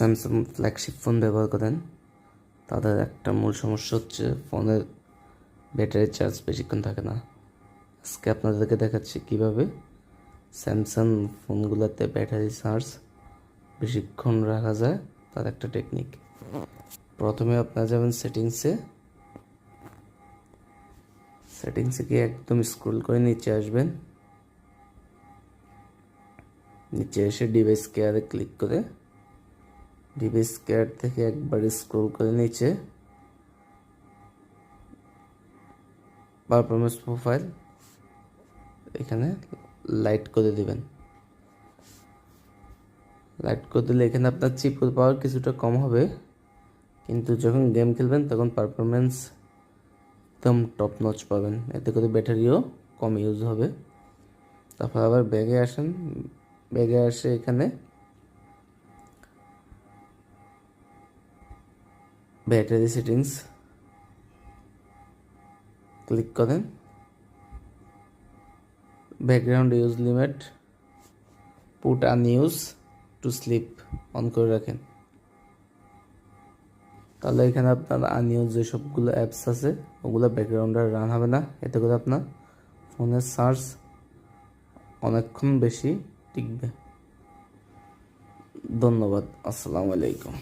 Samsung flagship phone ব্যবহার করেন তাদের একটা মূল সমস্যা হচ্ছে ফোনের ব্যাটারি চার্জ বেশিক্ষণ থাকে না। আজকে আপনাদেরকে দেখাচ্ছি কিভাবে স্যামসাং ফোনগুলোতে ব্যাটারি চার্জ বেশিক্ষণ রাখা যায়, তার একটা টেকনিক। প্রথমে আপনারা যাবেন সেটিংসে গিয়ে একদম স্ক্রল করে নিচে আসবেন। নিচে এসে ডিভাইস কেয়ারে ক্লিক করে ডিভাইস কেয়ার থেকে একবার স্ক্রল করে নিচে পারফরমেন্স প্রোফাইল এখানে লাইট করে দিবেন। লাইট করে দিলে এখানে আপনার চিপ পাওয়ার কিছুটা কম হবে, কিন্তু যখন গেম খেলবেন তখন পারফরমেন্স একদম টপ নচ পাবেন। এতে করে ব্যাটারিও কম ইউজ হবে। তারপর আবার ব্যাগে আসেন, ব্যাগে আসে এখানে ব্যাটারি সেটিংস ক্লিক করেন। Background use limit put আনইউজ to sleep on করে রাখেন। তাহলে এখানে আপনার আনইউজ যে সবগুলো অ্যাপস আছে ওগুলো ব্যাকগ্রাউন্ডে রান হবে না। এতে করে আপনার ফোনের চার্জ অনেকক্ষণ বেশি টিকবে। ধন্যবাদ। আসসালামু আলাইকুম।